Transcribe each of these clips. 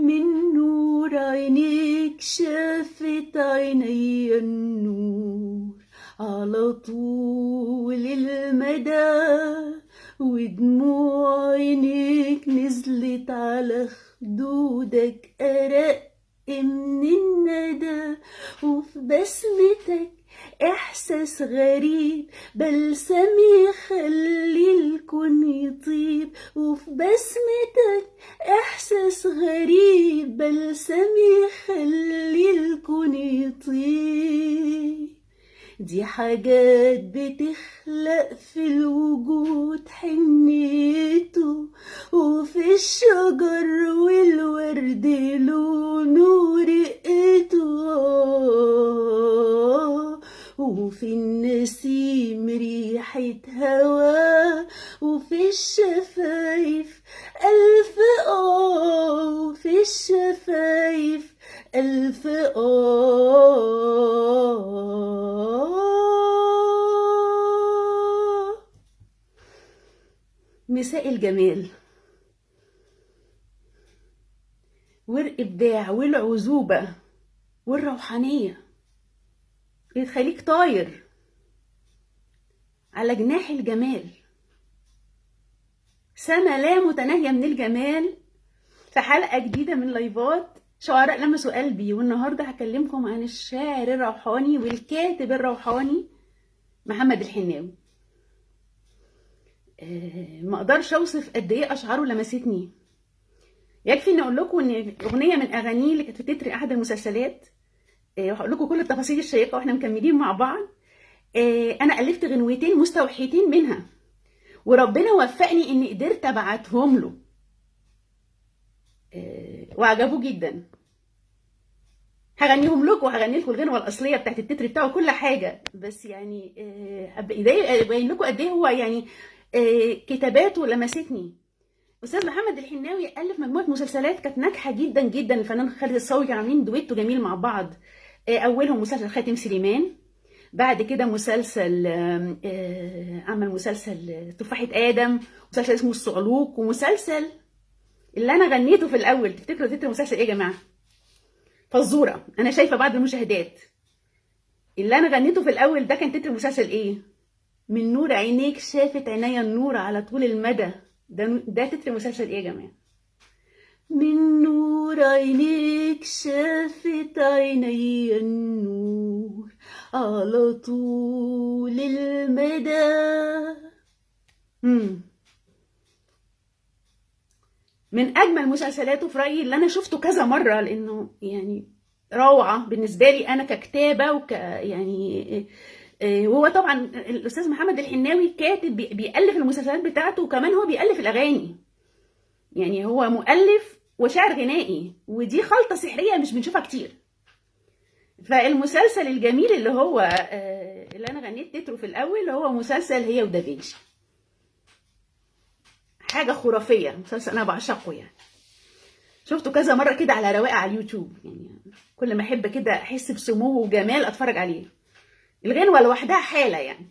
من نور عينيك شافت عيني النور على طول المدى، ودموع عينيك نزلت على خدودك أرق من الندى، وفي بسمتك إحساس غريب بلسم يخلي الكون يطيب، وفي بسمتك إحساس غريب بلسم يخلي الكون يطيب. دي حاجات بتخلق في الوجود حنيته، وفي الشجر والورد لونه رقته، وفي النسيم ريحة هوا، وفي الشفايف ألف وفي الشفايف ألف مساء الجمال والإبداع والعذوبة والروحانية اللي تخليك طاير على جناح الجمال، سما لا متناهية من الجمال، في حلقة جديدة من لايفات شعراء لمسوا قلبي. والنهاردة هكلمكم عن الشاعر الروحاني والكاتب الروحاني محمد الحناوي. ما اقدرش اوصف قد ايه اشعاره لمستني. يكفي ان اقول لكم ان اغنيه من اغانيه اللي كانت في تتر احد المسلسلات، وهقول لكم كل التفاصيل الشيقه واحنا مكملين مع بعض. انا الفت غنوتين مستوحيتين منها، وربنا وفقني اني قدرت ابعتهم له، وعجبوه جدا. هغنيهم لكم وهغني لكم الغنوه الاصليه بتاعت التتر بتاعه كل حاجه، بس يعني ابين لكم قد ايه هو يعني كتاباته لمستني. استاذ محمد الحناوي الف مجموعه مسلسلات كانت ناجحه جدا جدا. الفنان خالد الصاوي كانوا عاملين دويتو جميل مع بعض. اولهم مسلسل خاتم سليمان، بعد كده مسلسل عمل مسلسل تفاحة آدم، مسلسل اسمه الصعلوك، ومسلسل اللي أنا غنيته في الأول. تفتكروا تتر المسلسل إيه يا جماعة؟ فزورة. أنا شايفة بعض المشاهدات اللي أنا غنيته في الأول ده كان تتر المسلسل إيه؟ من نور عينيك شافت عيني النور على طول المدى. ده تتر مسلسل إيه يا جماعة؟ من نور عينيك شافت عيني النور على طول المدى. من اجمل مسلسلاته في رايي اللي انا شفته كذا مره، لانه يعني روعه بالنسبه لي انا ككتابه يعني. وهو طبعا الاستاذ محمد الحناوي كاتب بيالف المسلسلات بتاعته، وكمان هو بيالف الاغاني. يعني هو مؤلف وشاعر غنائي، ودي خلطه سحريه مش بنشوفها كتير. فالمسلسل الجميل اللي هو اللي انا غنيت تتره في الاول هو مسلسل هي ودافنشي. حاجه خرافيه، مسلسل انا بعشقه يعني. شفته كذا مره كده على رواقه على اليوتيوب، يعني كل ما احب كده احس بسمو وجمال اتفرج عليه. الغنوه لوحدها حاله يعني.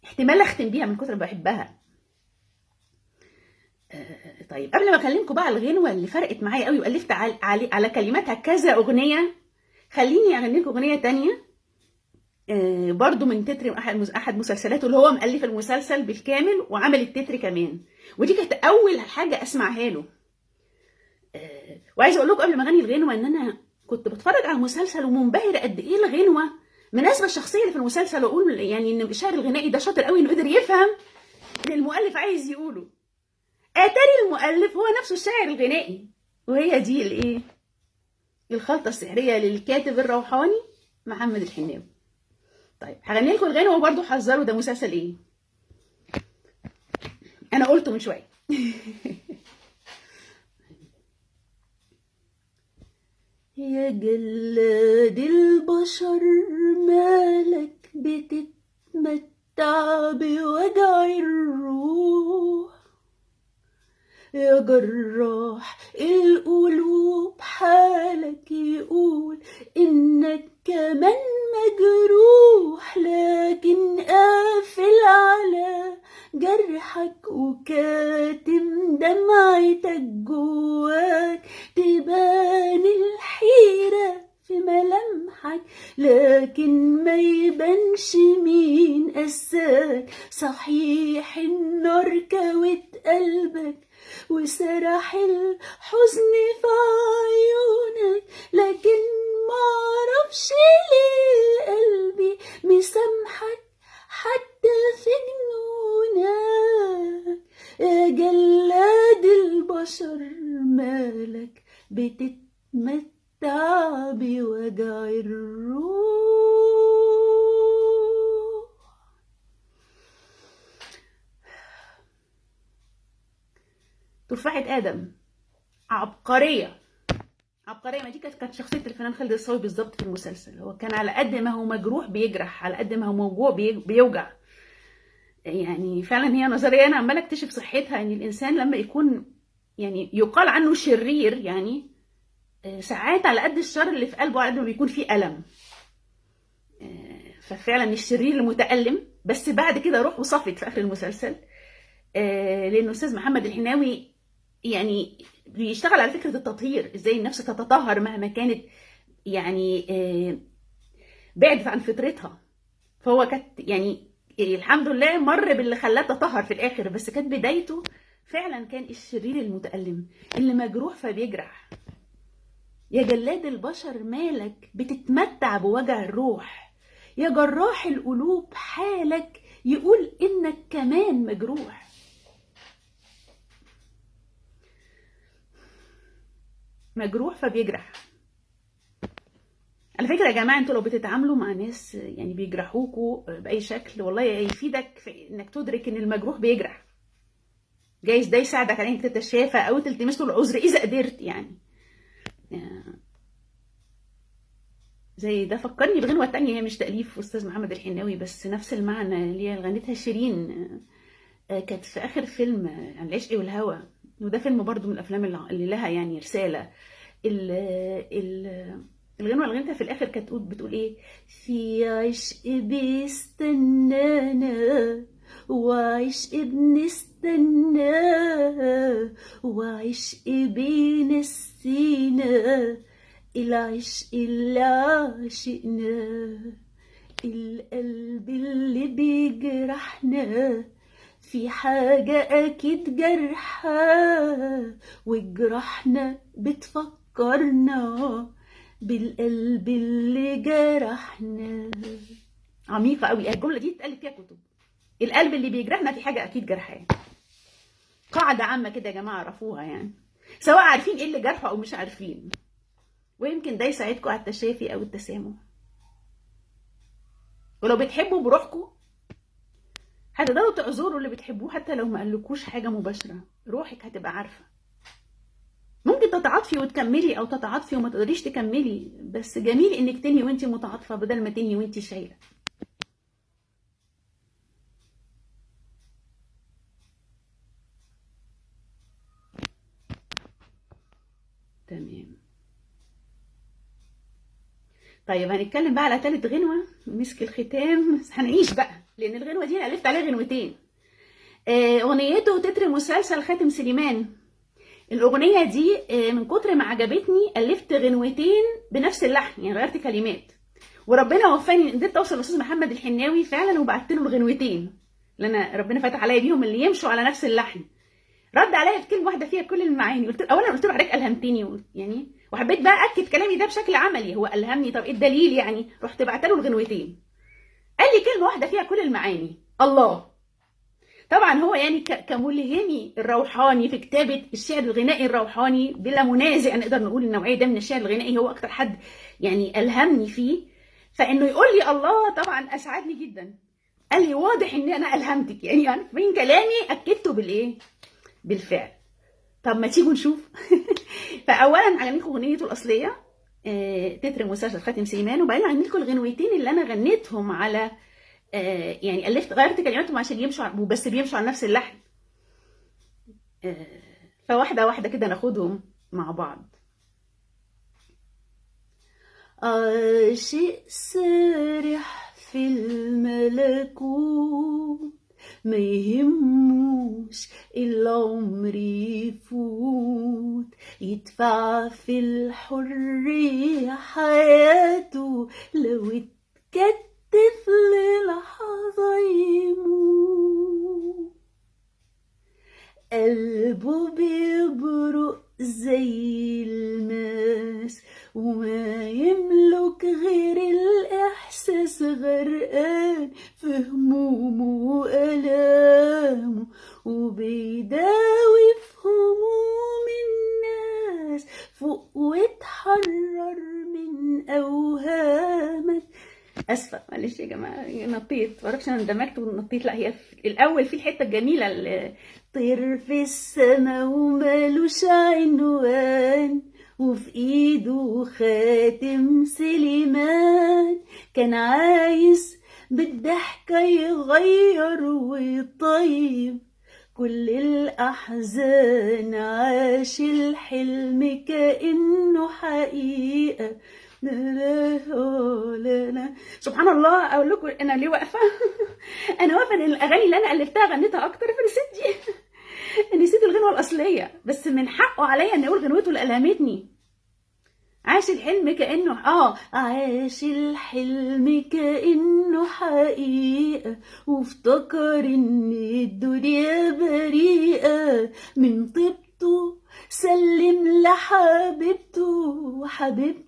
احتمال اختم بيها من كتر ما بحبها. طيب قبل ما اكلمكم بقى على الغنوه اللي فرقت معايا قوي والفت على كلماتها كذا اغنيه، خليني اغني لكم اغنيه تانية برضو من تتر احد مسلسلاته، اللي هو مؤلف المسلسل بالكامل وعمل التتر كمان. ودي كانت اول حاجه اسمعها له. وعايزه اقول لكم قبل ما اغني الغنوه ان انا كنت بتفرج على المسلسل ومنبهره قد ايه الغنوه مناسبه الشخصيه اللي في المسلسل، واقول يعني ان الشاعر الغنائي ده شاطر قوي انه قدر يفهم اللي المؤلف عايز يقوله. اتاري المؤلف هو نفسه الشاعر الغنائي. وهي دي الايه، الخلطه السحريه للكاتب الروحاني محمد الحناوي. طيب هغني لكم الغنوه وبرده حذروا ده مسلسل ايه. انا قلته من شويه. يا جلاد البشر مالك بتتمتع بوجع الروح، يا جراح القلوب حالك يقول انك كمان مجروح، لكن قافل على جرحك وكاتم دمعتك جواك، تبان الحيرة في ملامحك لكن ما يبانش مين قساك. صحيح النار كوت قلبك وسرح الحزن في عيونك، لكن معرفش ليه قلبي مسامحك حتى في جنونك. يا جلاد البشر مالك بتتمتع بوجع الروح. تفاحة آدم عبقرية عبقرية. ما دي كانت شخصية الفنان خالد الصاوي بالظبط في المسلسل. هو كان على قد ما هو مجروح بيجرح، على قد ما هو موجوع بيوجع. يعني فعلا هي نظرية أنا عمالة أكتشف صحتها، إن الإنسان لما يكون يعني يقال عنه شرير، يعني ساعات على قد الشر اللي في قلبه على قد ما بيكون فيه ألم. ففعلا الشرير المتألم، بس بعد كده روحه صفت في آخر المسلسل. لأن أستاذ محمد الحناوي يعني بيشتغل على فكرة التطهير، ازاي النفس تتطهر مهما كانت يعني بعدت عن فطرتها. فهو كانت يعني الحمد لله مر باللي خلاه تطهر في الاخر، بس كانت بدايته فعلا كان الشرير المتألم اللي مجروح فبيجرح. يا جلاد البشر مالك بتتمتع بوجع الروح، يا جراح القلوب حالك يقول انك كمان مجروح. مجروح فبيجرح. على فكرة يا جماعة، انتوا لو بتتعاملوا مع ناس يعني بيجرحوكوا بأي شكل، والله يفيدك في انك تدرك ان المجروح بيجرح. جايز ده يساعدك على انك تتشافى او تلتمس له العذر اذا قدرت. يعني زي ده فكرني بغنوة تانية، هي مش تأليف أستاذ محمد الحناوي بس نفس المعنى، اللي هي غنتها شيرين. كانت في آخر فيلم عن العشق والهوى، وده فيلم برضو من الأفلام اللي لها يعني رسالة. ال ال الغنوة اللي غنتها في الآخر كانت بتقول إيه؟ في عشق بيستنانا وعشق بنستناه وعشق بينسينا العشق اللي عاشقناه. القلب اللي بيجرحنا في حاجة أكيد جرحاه، وجرحنا بتفكرنا بالقلب اللي جرحنا. عميقة قوي الجملة دي، اتقالت فيها كتب. القلب اللي بيجرحنا في حاجة أكيد جرحاه. قاعدة عامة كده يا جماعة، عرفوها يعني، سواء عارفين ايه اللي جرحه أو مش عارفين. ويمكن ده يساعدكم على التشافي أو التسامح. ولو بتحبوا بروحكم هتقدروا تعذروا اللي بتحبوه حتى لو ما قالكوش حاجة مباشرة. روحك هتبقى عارفة. ممكن تتعاطفي وتكملي او تتعاطفي وما تقدريش تكملي، بس جميل انك تنهي وانتي متعاطفة بدل ما تنهي وانتي شايلة. تمام. طيب هنتكلم بقى على تالت غنوة، مسك الختام. هنعيش بقى، لان الغنوة دي انا الفت عليها غنوتين. اغنيته تتر مسلسل خاتم سليمان. الاغنيه دي من كتر ما عجبتني الفت غنوتين بنفس اللحن، يعني غيرت كلمات. وربنا وفاني قدرت اوصل للاستاذ محمد الحناوي فعلا، وبعت له الغنوتين اللي انا ربنا فتح عليا بيهم، اللي يمشوا على نفس اللحن. رد عليا في كلمه واحده فيها كل المعاني. قلت له اولا، قلت له حضرتك الهمتني يعني، وحبيت بقى اكد كلامي ده بشكل عملي. هو الهمني، طب ايه الدليل يعني؟ رحت بعت له الغنوتين، قال لي كلمه واحده فيها كل المعاني: الله. طبعا هو يعني كملهمي الروحاني في كتابة الشعر الغنائي الروحاني بلا منازع، نقدر نقول النوعية ده من الشعر الغنائي هو أكتر حد يعني ألهمني فيه. فإنه يقول لي الله طبعا أسعدني جدا. قال لي واضح إن أنا ألهمتك، يعني من كلامي أكدته بالإيه؟ بالفعل. طب ما تيجوا نشوف. فأولا عجبتكم أغنيته الأصلية تتر مسلسل خاتم سليمان، وبعدين عجبتكم الغنوتين اللي أنا غنيتهم على يعني غيرت كلماتهم عشان يمشوا بس بيمشوا على نفس اللحن. فواحدة واحدة كده ناخدهم مع بعض. عاشق سارح في الملكوت ما يهموش العمر يفوت، يدفع في الحرية حياته، لو اتكتف للحظة يموت. قلبه بيبرق زي الماس، وما يملك غير الإحساس، غرقان في همومه وألامه، وبيداوي في هموم الناس، فوق واتحرر من أوهامك. اسفه معلش يا جماعه، نطيت، معرفش انا اندمجت ونطيت. لا، هي في الاول في الحته الجميله اللي طير في السما ومالوش عنوان، وفي ايده خاتم سليمان، كان عايز بالضحكه يغير ويطيب كل الأحزان، عاش الحلم كأنه حقيقة. لا لا لا لا. سبحان الله، أقول لكم أنا ليه واقفة؟ أنا واقفة لأن الأغاني اللي أنا ألفتها غنيتها أكتر، فنسيت دي. نسيت الغنوة الأصلية، بس من حقه عليا إن أقول غنوته اللي ألهمتني. عاش الحلم كأنه عاش الحلم كأنه حقيقة، وافتكر ان الدنيا بريئة من طيبته، سلم لحبيبته، وحبيبته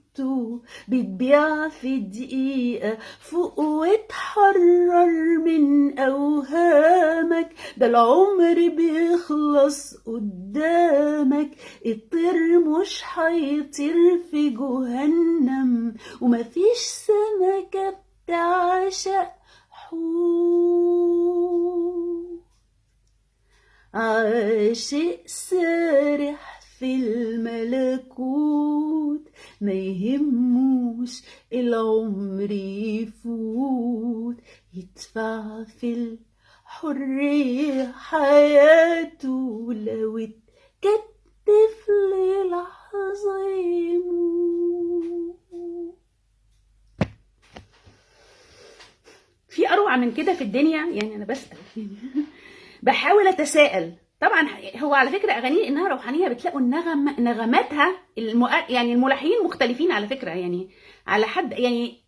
بتبيع في دقيقة، فوق واتحرر من أوهامك، ده العمر بيخلص قدامك، الطير مش هيطير في جهنم، ومفيش سمكة بتعشق حوت. عاشق سارح في الملكوت، ما يهموش العمر يفوت، يدفع في الحرية حياته، لو اتكتف للحظة يموت. في أروع من كده في الدنيا؟ يعني أنا بسأل، بحاول أتساءل. طبعا هو على فكرة أغانيه إنها روحانية، بتلاقوا نغماتها يعني الملحنين مختلفين على فكرة، يعني على حد يعني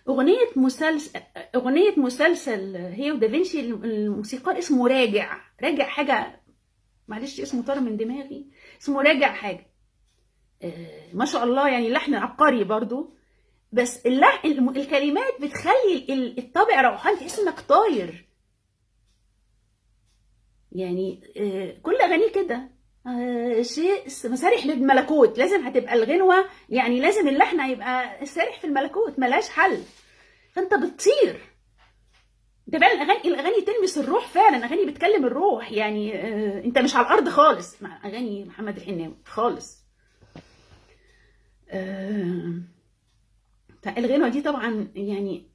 أغنية مسلسل هي ودافنشي، الموسيقار اسمه راجع حاجة، معلش اسمه طار من دماغي، اسمه راجع حاجة. ما شاء الله، يعني لحن عبقري برضو، بس الكلمات بتخلي الطابع روحاني، تحس انك طاير. يعني كل اغانيه كده شيء مسارح للملكوت، لازم هتبقى الغنوة، يعني لازم اللحن هيبقى سارح في الملكوت، ملاش حل، فانت بتطير. ده فعلا الاغاني تلمس الروح، فعلا اغاني بتكلم الروح، يعني انت مش على الارض خالص مع اغاني محمد الحناوي خالص. الغنوة دي طبعا يعني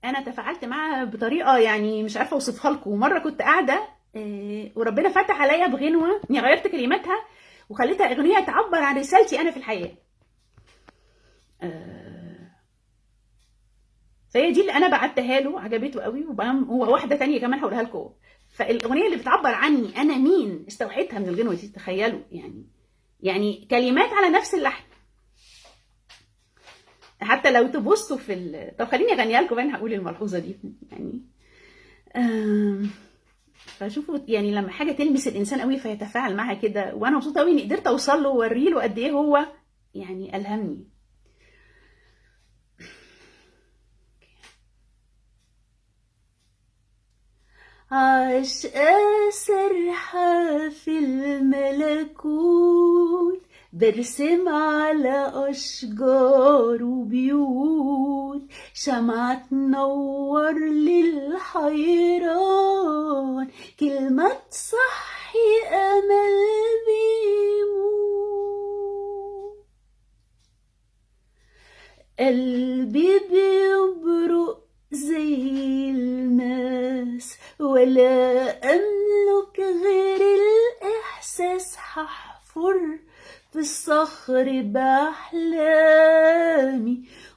انا تفاعلت معاها بطريقه يعني مش عارفه اوصفها لكم. مره كنت قاعده وربنا فتح عليا بغنوه، اني غيرت كلماتها وخليتها اغنيه تعبر عن رسالتي انا في الحياه. فهي دي اللي انا بعتها له، عجبته قوي. وواحده تانية كمان هقولها لكم. فالاغنيه اللي بتعبر عني انا مين استوحيتها من الغنوه دي، تخيلوا يعني كلمات على نفس اللحن. حتى لو تبصوا طب خليني اغنيها لكم، انا هقول الملحوظه دي يعني. فشوفوا يعني لما حاجه تلمس الانسان قوي فيتفاعل معها كده، وانا مبسوطه قوي اني قدرت اوصل له واوري له قد ايه هو يعني الهمني. عاش سرحة في الملكوت، برسم على أشجار وبيوت، شمعة تنور للحيران، كلمة تصحي أمل بيموت. قلبي بيبرق زي الماس، ولا أملك غير الإحساس، هحفر في الصخر بأحلامي،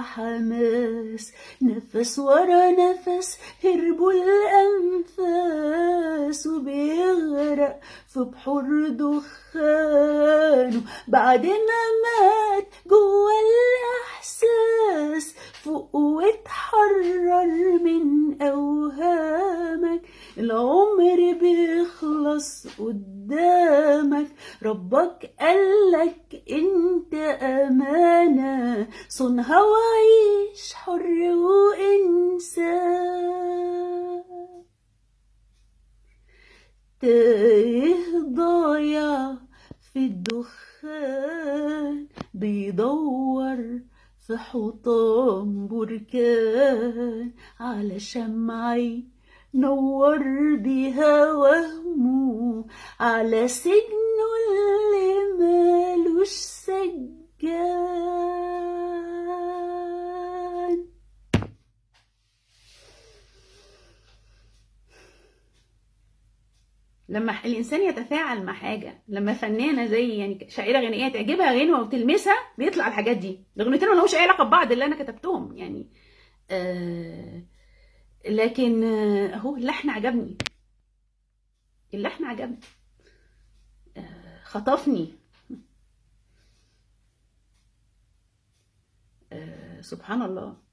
وحماس، نفس ورا نفس هربوا الأنفاس، وبيغرق في بحور دخانه بعد ما مات جوا الإحساس. فوق واتحرر من أوهامك، العمر بيخلص قدامك، ربك قالك انت أمانة، صنها وعيش حر وإنسان. تايه ضايع في الدخان، بيدور في حطام بركان على شمعي نور بيها وهمه، على سجنه اللي مالوش سجان. لما الانسان يتفاعل مع حاجه، لما فنانه زي يعني شاعره غنائيه تعجبها غنوه وتلمسها، بيطلع الحاجات دي. الاغنيتين ما لهمش اي علاقه ببعض اللي انا كتبتهم يعني، لكن اهو اللحن عجبني، اللحن عجبني، خطفني. سبحان الله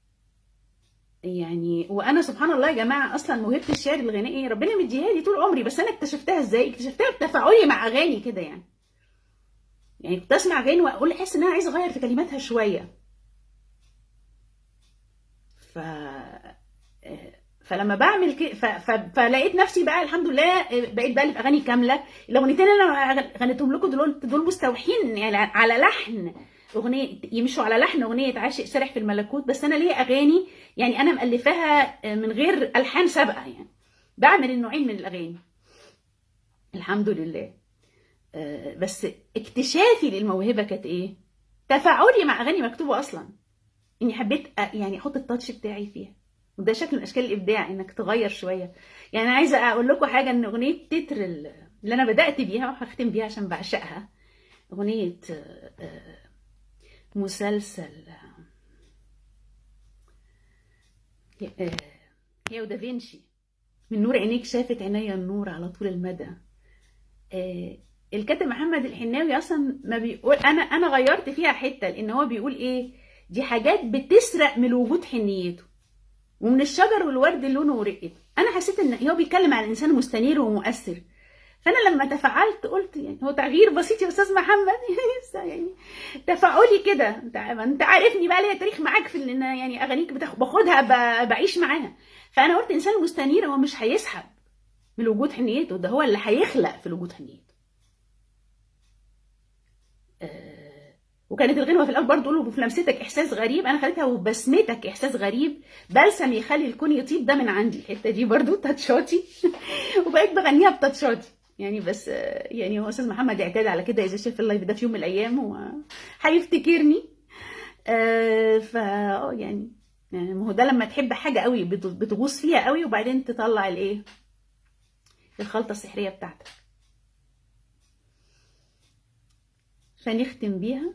يعني. وانا سبحان الله يا جماعه، اصلا موهبه الشعر الغنائي ربنا مديها لي طول عمري، بس انا اكتشفتها ازاي؟ اكتشفتها بتفاعلي مع اغاني كده يعني كنت اسمع اغاني واقول احس ان انا عايزه اغير في كلماتها شويه. ف فلما بعمل كده فلقيت نفسي بقى الحمد لله بقيت بالف اغاني كامله. الاغنيتين اللي انا غنيتهم لكم دول مستوحين يعني على لحن اغنيه، يمشوا على لحن اغنيه عاشق سارح في الملكوت، بس انا ليا اغاني يعني انا مؤلفاها من غير الحان سابقه، يعني بعمل النوعين من الاغاني الحمد لله. بس اكتشافي للموهبه كانت ايه؟ تفاعلي مع اغاني مكتوبه اصلا، اني حبيت يعني احط التاتش بتاعي فيها، وده شكل من اشكال الابداع، انك تغير شويه. يعني انا عايزه اقول لكم حاجه، ان اغنيه تتر اللي انا بدات بيها وهختم بيها عشان بعشقها، اغنيه مسلسل هي ودافنشي، من نور عينيك شافت عينيا النور على طول المدى. الكاتب محمد الحناوي اصلا ما بيقول، انا غيرت فيها حته، لان هو بيقول ايه؟ دي حاجات بتسرق من الوجود حنيته، ومن الشجر والورد لونه ورقته. انا حسيت ان هو بيتكلم عن انسان مستنير ومؤثر، فانا لما تفاعلت قلت يعني هو تغيير بسيط يا استاذ محمد يعني تفاعلي كده. انت عارفني بقى ليا تاريخ معاك في ان يعني اغانيك باخدها بعيش معاها. فانا قلت انسان مستنير هو مش هيسحب من الوجود حنيته، ده هو اللي هيخلق في الوجود حنيته. وكانت الغنوه في الاول برضه تقول في لمستك احساس غريب، انا خليتها وبسمتك احساس غريب، بلسم يخلي الكون يطيب، ده من عندي الحته دي برضه تاتشاتي وبقيت بغنيها بتاتشاتي يعني. بس يعني هو استاذ محمد اعتاد على كده، اذا شاف اللايف ده في يوم من الايام وهيفتكرني. فا يعني ما هو ده لما تحب حاجه قوي بتغوص فيها قوي، وبعدين تطلع الايه، الخلطه السحريه بتاعتك. فنختم بيها.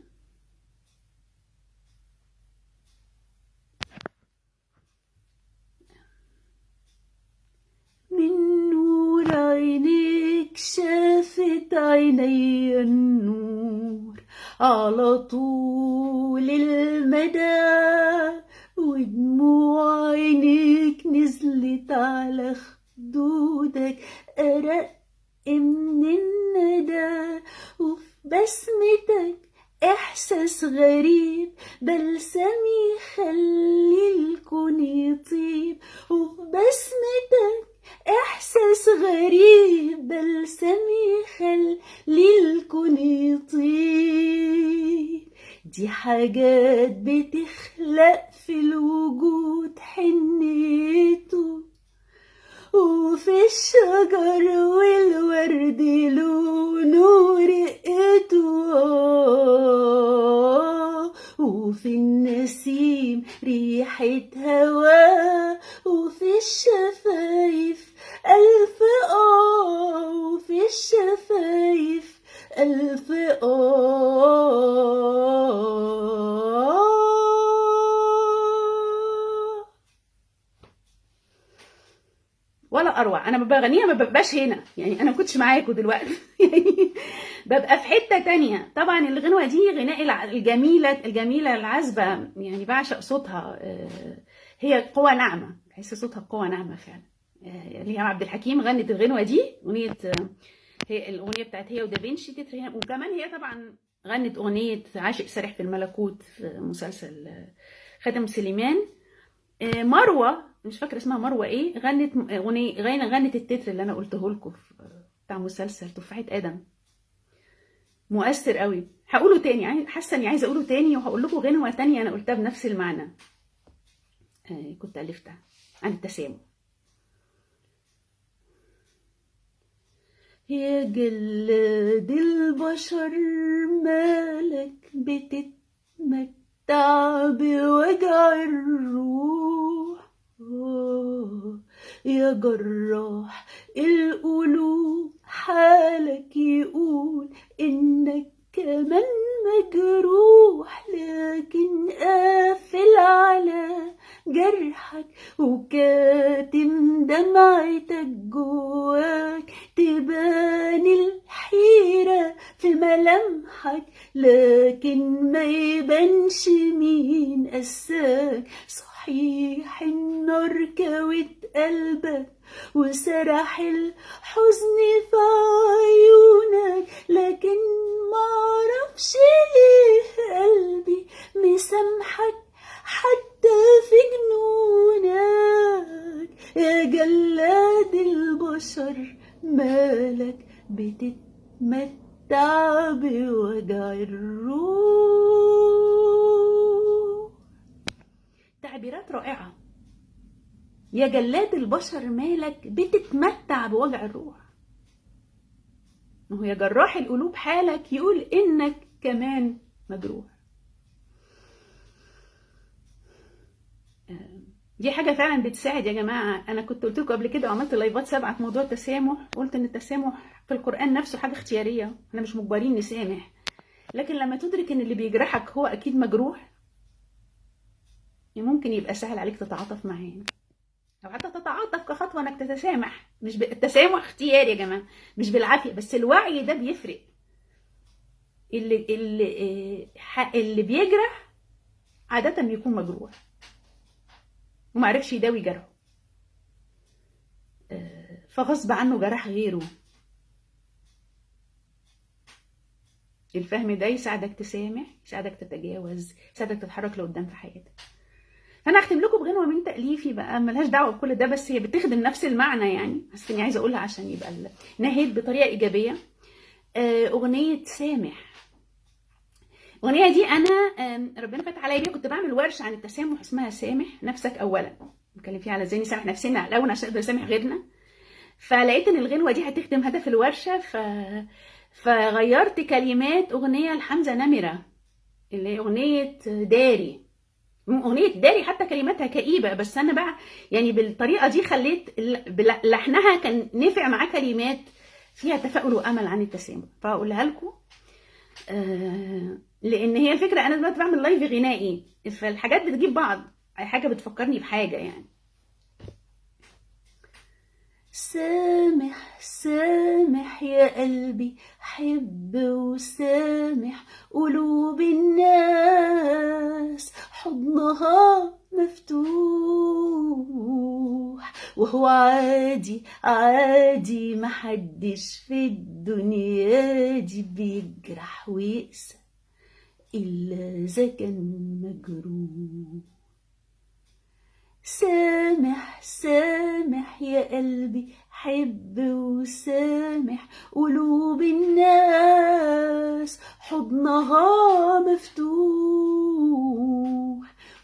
من نور عينيك شافت عيني النور على طول المدى، ودموع عينيك نزلت على خدودك أرق من الندى، وفي بسمتك إحساس غريب، بلسم يخلي الكون يطيب، وفي بسمتك إحساس غريب، بلسم يخلي الكون يطيب. دي حاجات بتخلق في الوجود حنيته، وفي الشجر والورد لونه رقته، وفي النسيم ريحة هوا، وفي الشفايف ألف وفي الشفايف ألف بسرعه، انا بغنيها ما ببقاش هنا، يعني انا ما كنتش معاكم دلوقتي يعني ببقى في حته تانية. طبعا الغنوه دي غناء الجميله العذبه، يعني بعشق صوتها. هي قوه ناعمه، تحس صوتها قوه ناعمه فعلا. ليها عبد الحكيم غنت الغنوه دي، اغنيه هي الاغنيه بتاعت هي ودافنشي تتر هنا. وكمان هي طبعا غنت اغنيه عاشق سارح في الملكوت في مسلسل خاتم سليمان. مروه، مش فاكره اسمها مروه ايه، غنت اغنيه غنت التتر اللي انا قلته لكم بتاع مسلسل تفاحه ادم. مؤثر قوي. هقوله تاني، يعني حاسه اني عايزه اقوله تاني، وهقول لكم غنوه تانية انا قلتها بنفس المعنى. كنت الفتها عن التسامح. يا جلاد البشر مالك بتتمتع بوجع الروح، يا جراح القلوب حالك يقول انك كمان مجروح، لكن قافل على جرحك وكاتم دمعتك جواك، تبان الحيرة في ملامحك لكن ما يبانش مين قساك. صحيح النار كوت قلبك وسرح الحزن في عيونك، لكن معرفش ليه قلبي مسامحك حتى في جنونك. يا جلاد البشر مالك بتتمتع بوجع الروح. تعبيرات رائعة. يا جلاد البشر مالك بتتمتع بوجع الروح، وهو يا جراح القلوب حالك يقول انك كمان مجروح. دي حاجة فعلا بتساعد يا جماعة. أنا كنت قلت لكم قبل كده وعملت لايفات سابقة في موضوع التسامح، قلت إن التسامح في القرآن نفسه حاجة اختيارية، احنا مش مجبرين نسامح، لكن لما تدرك إن اللي بيجرحك هو أكيد مجروح، ممكن يبقى سهل عليك تتعاطف معاه، أو حتى تتعاطف كخطوة إنك تتسامح. مش التسامح اختياري يا جماعة، مش بالعافية، بس الوعي ده بيفرق. اللي بيجرح عادة بيكون مجروح ومعرفش يداوي جرحه، فغصب عنه جرح غيره. الفهم ده يساعدك تسامح، يساعدك تتجاوز، يساعدك تتحرك لقدام في حياتك. فانا هختم لكم بغنوه من تاليفي بقى، ملهاش دعوه بكل ده، بس هي بتخدم نفس المعنى، يعني حسيت اني عايزه اقولها عشان يبقى نهيت بطريقه ايجابيه. اغنيه سامح. الاغنيه دي انا ربنا فتح عليا بيها، كنت بعمل ورشه عن التسامح اسمها سامح نفسك اولا، بنتكلم فيها على ازاي نسامح نفسنا الاول عشان نقدر نسامح غيرنا. فلقيت ان الغنوه دي هتخدم هدف الورشه، فغيرت كلمات اغنيه لحمزه نمره اللي هي اغنيه داري. اغنيه داري حتى كلماتها كئيبه، بس انا بقى يعني بالطريقه دي خليت لحنها كان نفع معاه كلمات فيها تفاؤل وامل عن التسامح، فاقولها لكم. لان هي الفكره انا دلوقتي بعمل لايف غنائي، فالحاجات بتجيب بعض، اي حاجه بتفكرني بحاجه يعني. سامح سامح يا قلبي، حب وسامح قلوب الناس، حضنها مفتوح وهو عادي عادي، محدش في الدنيا دي بيجرح ويقسى إلا إذا كان مجروح. سامح سامح يا قلبي، حب وسامح قلوب الناس، حضنها مفتوح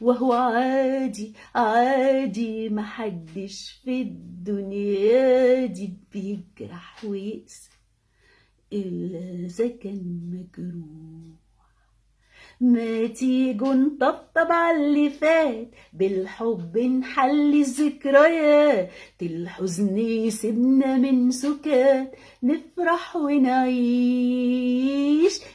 وهو عادي عادي، محدش في الدنيا دي بيجرح ويقسى إلا إذا كان مجروح. ما تيجوا نطبطب على اللي فات، بالحب نحل الذكريات، الحزن يسيبنا من سكات، نفرح ونعيش.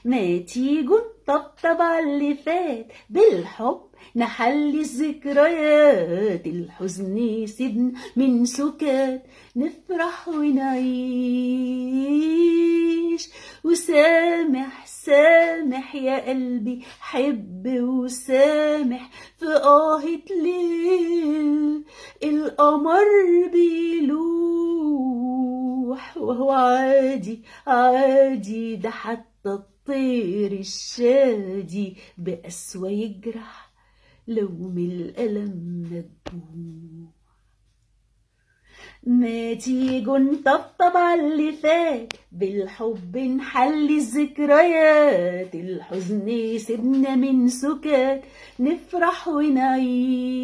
ما تيجوا طبطب على اللي فات بالحب نحلي الذكريات، الحزن يسيبنا من سكات نفرح ونعيش. وسامح سامح يا قلبي حب وسامح في آهة ليل القمر بيلوح وهو عادي عادي، ده حتى الطير الشادي بقسوة يجرح لو من الألم مدبوح. ما تيجوا نطبطب على اللي فات بالحب نحلي الذكريات، الحزن يسيبنا من سكات نفرح ونعيش.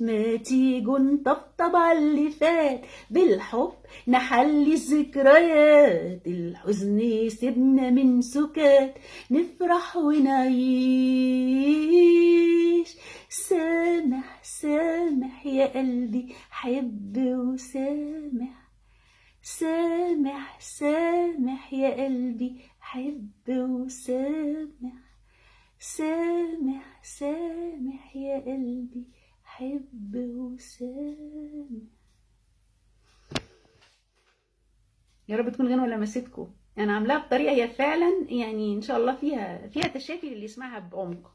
ما تيجوا نطبطب على اللي فات بالحب نحلي الذكريات، الحزن يسيبنا من سكات نفرح ونعيش. سامح سامح يا قلبي حب وسامح، سامح سامح يا قلبي حب وسامح، سامح سامح يا قلبي حب وسامح. يا رب تكون غنوة لمستكم. انا عاملاها بطريقه هي فعلا يعني ان شاء الله فيها تشافي اللي يسمعها بعمق.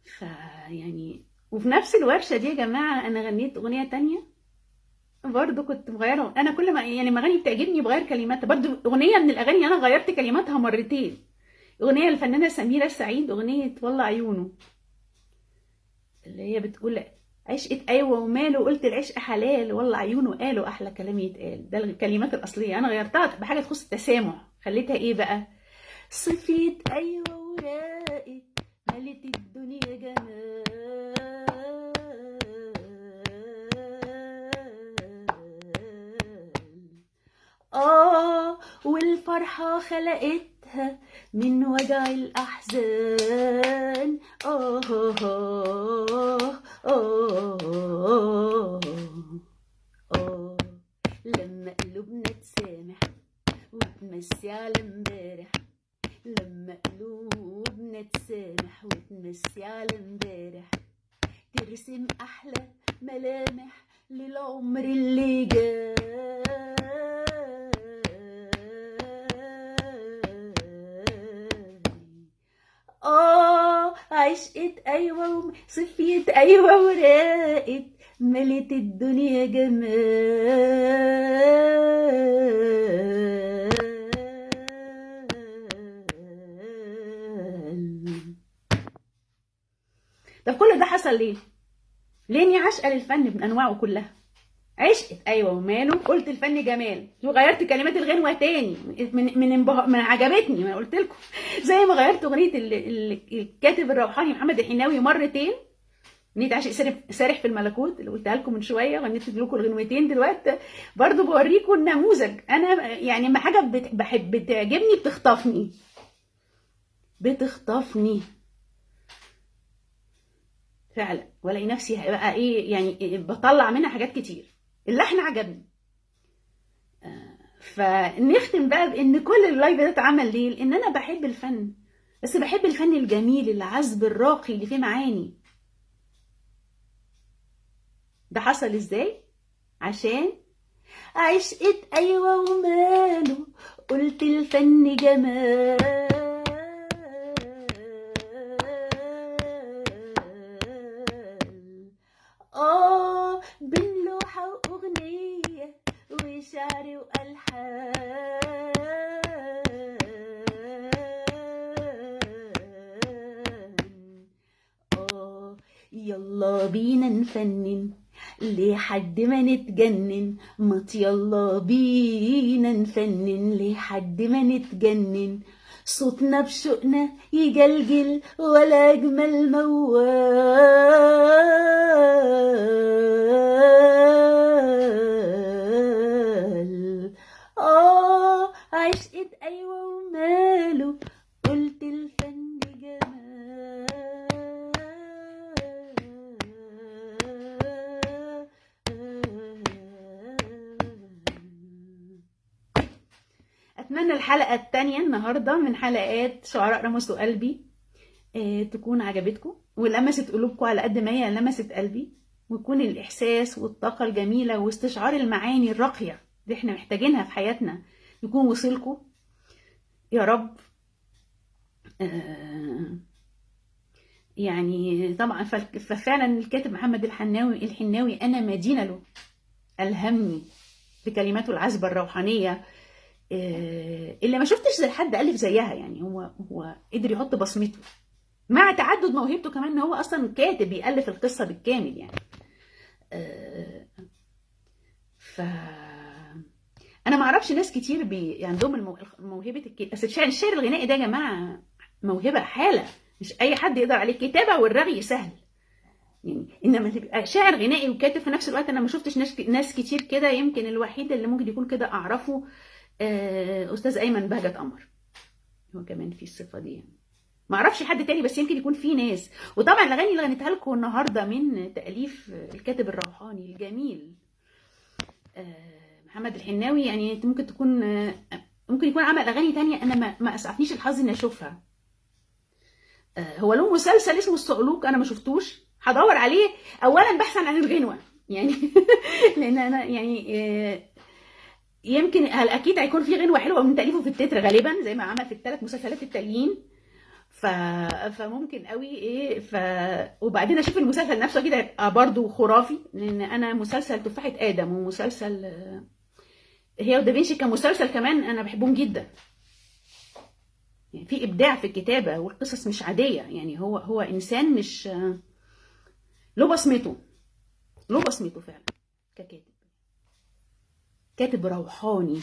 فيعني وفي نفس الورشه دي يا جماعه انا غنيت اغنيه تانية برضو كنت مغيره. انا كل ما يعني مغني بتعجبني بغير كلماتها. برضو اغنيه من الاغاني انا غيرت كلماتها مرتين، اغنيه الفنانه سميره سعيد، اغنيه والله عيونه، اللي هي بتقول عشقة ايوه وماله، قلت العشق حلال والله عيونه قالوا احلى كلام يتقال. ده الكلمات الاصليه، انا غيرتها بحاجه تخص التسامح، خليتها ايه بقى؟ صفيت ايوه وراقت ملت الدنيا جمال، والفرحة خلقتها من وجع الأحزان. لما قلوبنا تسامح وتمسي على امبارح، لما قلوبنا تسامح وتمسي على امبارح، ترسم أحلى ملامح للعمر اللي جاي. عشقت ايوه صفيت ايوه وراقت ملت الدنيا جمال. طب كل ده حصل ليه؟ لاني عاشقه للفن بانواعه كلها. عشقت ايوه وماله، قلت الفن جمال، وغيرت كلمات الغنوه تاني من عجبتني. ما قلت لكم زي ما غيرت اغنيه الكاتب الروحاني محمد الحناوي مرتين، اغنيه عاشق سارح في الملكوت اللي قلتها لكم من شويه، غنيت لكم الغنوتين دلوقتي. برضو بوريكم النموذج. انا يعني لما حاجه بحب بتعجبني بتخطفني فعلا، والاقي نفسي بقى ايه يعني بطلع منها حاجات كتير. اللحن عجبني. فنختم بقى بان كل اللايف ده اتعمل ليه؟ لان انا بحب الفن، بس بحب الفن الجميل العذب الراقي اللي فيه معاني. ده حصل ازاي؟ عشان عشقت ايوه وماله، قلت الفن جمال. بين لوحة واغنية وشعر والحان، يلا بينا نفنن لحد ما نتجنن، مات يلا بينا نفنن لحد ما نتجنن، صوتنا بشوقنا يجلجل ولا اجمل موال. عشقت ايوه وماله، قلت الفن جمال. اتمنى الحلقه الثانيه النهارده من حلقات شعراء لمسوا قلبي تكون عجبتكم ولمست قلوبكم على قد ما هي لمست قلبي، ويكون الاحساس والطاقه الجميله واستشعار المعاني الراقيه اللي احنا محتاجينها في حياتنا يكون وصلكم يا رب. يعني طبعا ففعلا الكاتب محمد الحناوي انا مدينه له، الهمني بكلماته العذبه الروحانيه اللي ما شفتش زي حد الف زيها. يعني هو قدر يحط بصمته مع تعدد موهبته كمان، ان هو اصلا كاتب بيألف القصه بالكامل يعني. ف انا ما اعرفش ناس كتير عندهم موهبه اصل الشعر الغنائي ده يا جماعه موهبه حاله، مش اي حد يقدر عليه. الكتابه والرغي سهل يعني، انما تبقى شاعر غنائي وكاتب في نفس الوقت انا ما شفتش ناس كتير كده. يمكن الوحيد اللي ممكن يكون كده اعرفه استاذ ايمن بهجت قمر، هو كمان في الصفه دي يعني. ما اعرفش حد تاني بس يمكن يكون في ناس. وطبعا الاغاني اللي غنيتها لكم النهارده من تاليف الكاتب الروحاني الجميل محمد الحناوي. يعني ممكن يكون عمل اغاني تانية انا ما اسعفنيش الحظ اني اشوفها. هو له مسلسل اسمه الصعلوك، انا ما شفتوش، هدور عليه اولا بحثا عن الغنوه يعني لان انا يعني يمكن اكيد هيكون في غنوه حلوه من تاليفه في التتر غالبا زي ما عمل في الثلاث مسلسلات التانيين. فممكن قوي وبعدين اشوف المسلسل نفسه اكيد هيبقى برضه خرافي، لان انا مسلسل تفاحه ادم ومسلسل هي ودافنشي كمسلسل كمان انا بحبهم جدا. يعني في ابداع في الكتابه والقصص مش عاديه. يعني هو انسان مش له بصمته فعلا ككاتب، كاتب روحاني.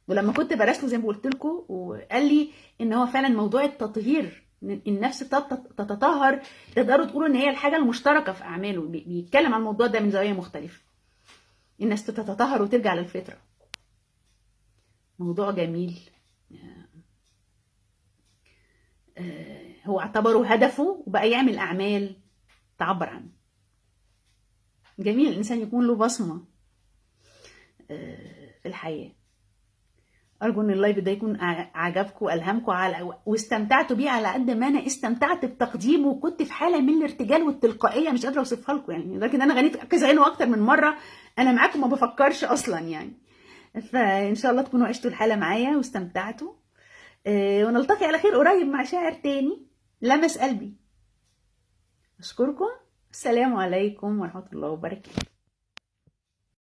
ولما كنت براسله زي ما قلت لكم وقال لي ان هو فعلا موضوع التطهير، النفس تتطهر، تقدروا تقولوا ان هي الحاجه المشتركه في اعماله. بيتكلم عن الموضوع ده من زاويه مختلفه، الناس تتطهر وترجع للفطره. موضوع جميل. هو اعتبره هدفه وبقى يعمل اعمال تعبر عنه. جميل الانسان يكون له بصمه في الحياه. ارجو ان اللايف ده يكون عجبكم والهمكم واستمتعتوا بيه على قد ما انا استمتعت بتقديمه، وكنت في حاله من الارتجال والتلقائيه مش قادره اوصفها لكم. يعني لكن انا غنيت كذا غنوه اكتر من مره، انا معاكم ما بفكرش اصلا يعني. فان شاء الله تكونوا عشتوا الحاله معايا واستمتعتوا، ونلتقي على خير قريب مع شاعر تاني لمس قلبي. اشكركم، السلام عليكم ورحمه الله وبركاته.